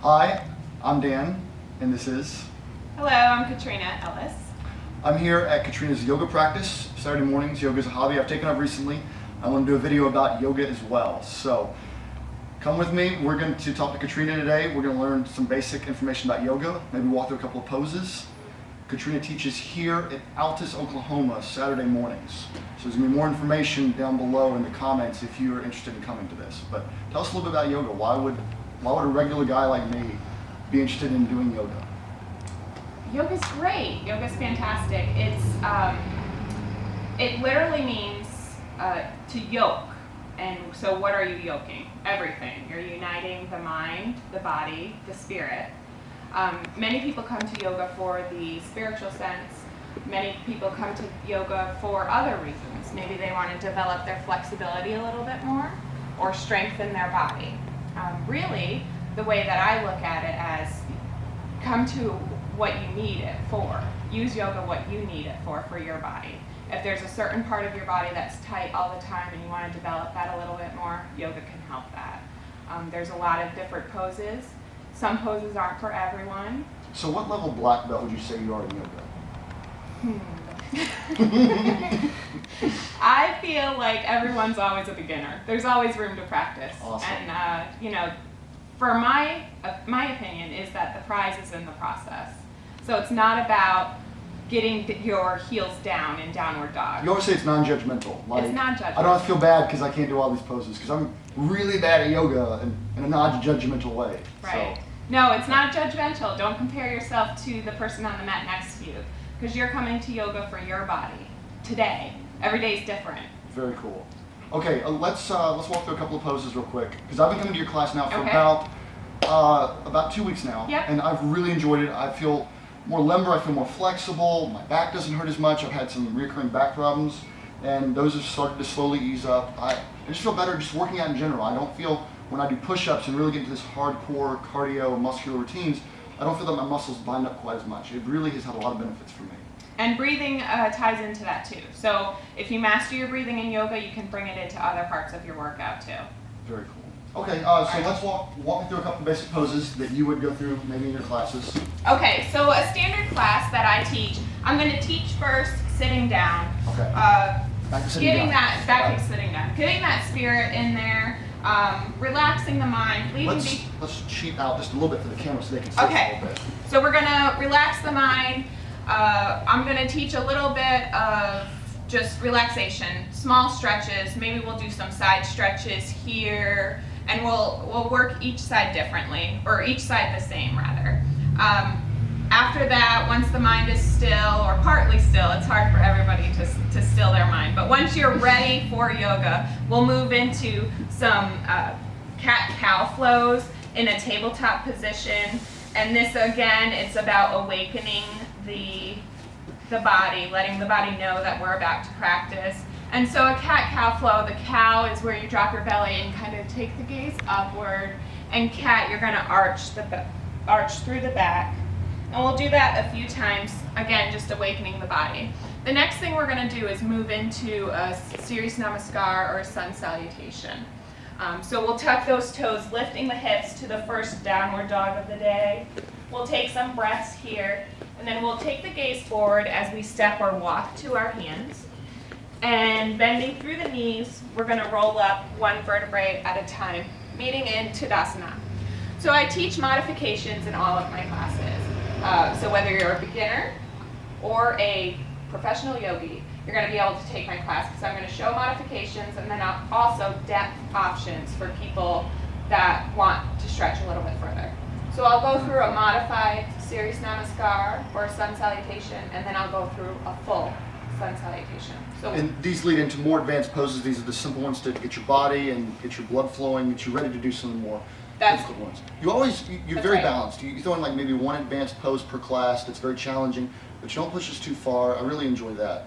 Hi, I'm Dan, and this is... Hello, I'm Katrina Ellis. I'm here at Katrina's yoga practice. Saturday mornings, yoga is a hobby I've taken up recently. I want to do a video about yoga as well. So, come with me. We're going to talk to Katrina today. We're going to learn some basic information about yoga, maybe walk through a couple of poses. Katrina teaches here at Altus, Oklahoma, Saturday mornings. So there's going to be more information down below in the comments if you're interested in coming to this. But tell us a little bit about yoga. Why would a regular guy like me be interested in doing yoga? Yoga's great. Yoga's fantastic. It literally means to yoke. And so what are you yoking? Everything. You're uniting the mind, the body, the spirit. Many people come to yoga for the spiritual sense. Many people come to yoga for other reasons. Maybe they want to develop their flexibility a little bit more or strengthen their body. Really, the way that I look at it as come to what you need it for. Use yoga what you need it for your body. If there's a certain part of your body that's tight all the time and you want to develop that a little bit more, yoga can help that. There's a lot of different poses. Some poses aren't for everyone. So what level black belt would you say you are in yoga? I feel like everyone's always a beginner. There's always room to practice. Awesome. And for my opinion is that the prize is in the process. So it's not about getting your heels down in downward dog. You always say it's non-judgmental. Like, it's non-judgmental. I don't have to feel bad because I can't do all these poses because I'm really bad at yoga in a non-judgmental way. Right. So. No, it's not judgmental. Don't compare yourself to the person on the mat next to you because you're coming to yoga for your body today. Every day is different. Very cool. Okay, let's walk through a couple of poses real quick because I've been coming to your class now for Okay. about 2 weeks now. Yep. And I've really enjoyed it. I feel more limber, I feel more flexible, my back doesn't hurt as much. I've had some recurring back problems and those have started to slowly ease up. I just feel better just working out in general. I don't feel, when I do push-ups and really get into this hardcore cardio muscular routines, I don't feel that my muscles bind up quite as much. It really has had a lot of benefits for me. And breathing ties into that too. So if you master your breathing in yoga, you can bring it into other parts of your workout too. Very cool. Okay, so let's walk me through a couple basic poses that you would go through maybe in your classes. Okay, so a standard class that I teach, I'm going to teach first sitting down. Okay. Back to sitting Getting down. back to sitting down. Getting that spirit in there, relaxing the mind, Let's cheat out just a little bit for the camera so they can see Okay. us a little bit. So we're going to relax the mind. I'm going to teach a little bit of just relaxation, small stretches. Maybe we'll do some side stretches here, and we'll work each side differently, or each side the same rather. After that, once the mind is still, or partly still, it's hard for everybody to still their mind, but once you're ready for yoga, we'll move into some cat-cow flows in a tabletop position. And this, again, it's about awakening the body, letting the body know that we're about to practice. And so a cat-cow flow, the cow is where you drop your belly and kind of take the gaze upward. And cat, you're going to arch through the back. And we'll do that a few times, again, just awakening the body. The next thing we're going to do is move into a series namaskar or a sun salutation. So we'll tuck those toes, lifting the hips to the first downward dog of the day. We'll take some breaths here, and then we'll take the gaze forward as we step or walk to our hands. And bending through the knees, we're going to roll up one vertebrae at a time, meeting in Tadasana. So I teach modifications in all of my classes. So whether you're a beginner or a professional yogi, you're going to be able to take my class because I'm going to show modifications and then also depth options for people that want to stretch a little bit further. So I'll go through a modified series namaskar or a sun salutation, and then I'll go through a full sun salutation. So, And these lead into more advanced poses. These are the simple ones to get your body and get your blood flowing, get you ready to do some more difficult ones. You're That's very right. balanced. You throw in like maybe one advanced pose per class that's very challenging, but you don't push us too far. I really enjoy that.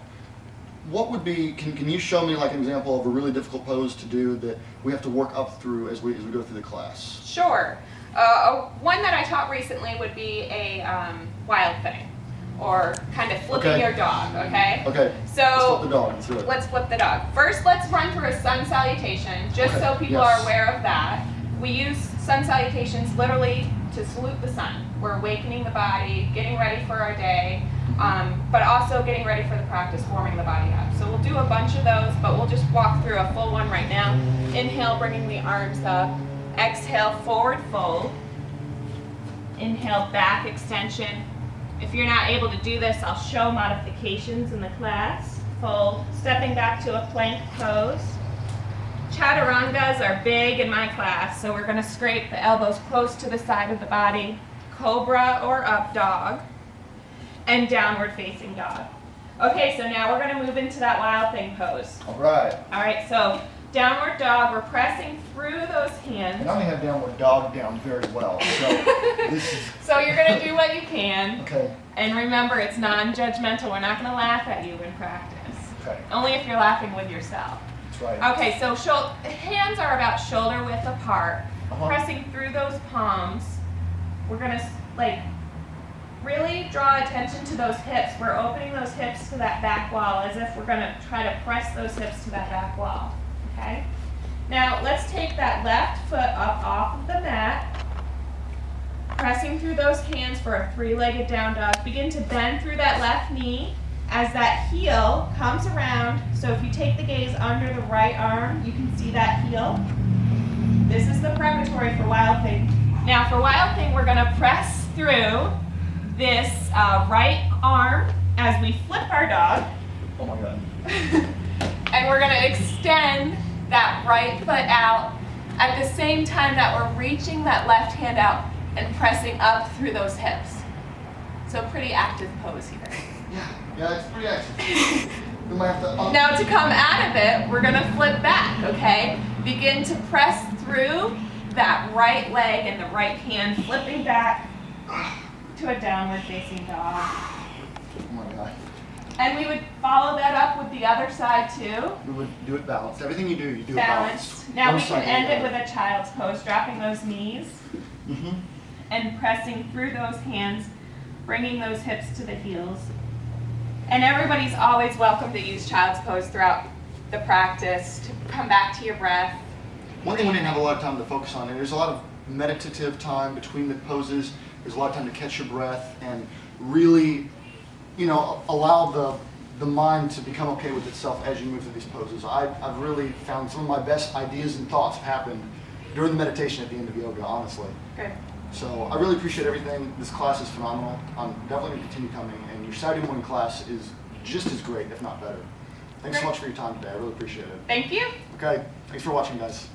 What would be, can you show me like an example of a really difficult pose to do that we have to work up through as we go through the class? Sure. One that I taught recently would be a wild thing, or kind of flipping your dog, okay? Okay, So let's flip the dog. Let's do it. let's flip the dog. First, let's run through a sun salutation, just Okay, so people yes. are aware of that. We use sun salutations literally to salute the sun. We're awakening the body, getting ready for our day, but also getting ready for the practice, warming the body up. So we'll do a bunch of those, but we'll just walk through a full one right now. Inhale, bringing the arms up. Exhale, forward fold. Inhale, back extension. If you're not able to do this, I'll show modifications in the class. Fold, stepping back to a plank pose. Chaturangas are big in my class, so we're going to scrape the elbows close to the side of the body. Cobra or up dog. And downward facing dog. Okay, so now we're going to move into that wild thing pose. All right. All right, so downward dog, we're pressing through those hands. And I only have downward dog down very well, so this is... So you're going to do what you can. Okay. And remember, it's non-judgmental. We're not going to laugh at you in practice. Okay. Only if you're laughing with yourself. That's right. Okay, so hands are about shoulder width apart. Pressing through those palms. We're going to really draw attention to those hips. We're opening those hips to that back wall as if we're going to try to press those hips to that back wall. Okay? Now let's take that left foot up off of the mat. Pressing through those hands for a three-legged down dog. Begin to bend through that left knee as that heel comes around. So if you take the gaze under the right arm, you can see that heel. This is the preparatory for Wild Thing. Now for Wild Thing, we're going to press through this right arm as we flip our dog. Oh my God. And we're going to extend that right foot out at the same time that we're reaching that left hand out and pressing up through those hips. So pretty active pose here. Yeah, it's pretty active. We might have to Now to come out of it, we're going to flip back, okay? Begin to press through that right leg and the right hand, flipping back to a downward facing dog. Oh my God. And we would follow that up with the other side too. We would do it balanced. Everything you do it Balanced. balanced. Now One we can side end or it the with other. a child's pose, dropping those knees Mhm. and pressing through those hands, bringing those hips to the heels. And everybody's always welcome to use child's pose throughout the practice, to come back to your breath. One thing we didn't have a lot of time to focus on, and there's a lot of meditative time between the poses. There's a lot of time to catch your breath and really, allow the mind to become okay with itself as you move through these poses. I've really found some of my best ideas and thoughts have happened during the meditation at the end of yoga, honestly. Good. So I really appreciate everything. This class is phenomenal. I'm definitely going to continue coming, and your Saturday morning class is just as great, if not better. Thanks so Great. much for your time today. I really appreciate it. Thank you. Okay, thanks for watching, guys.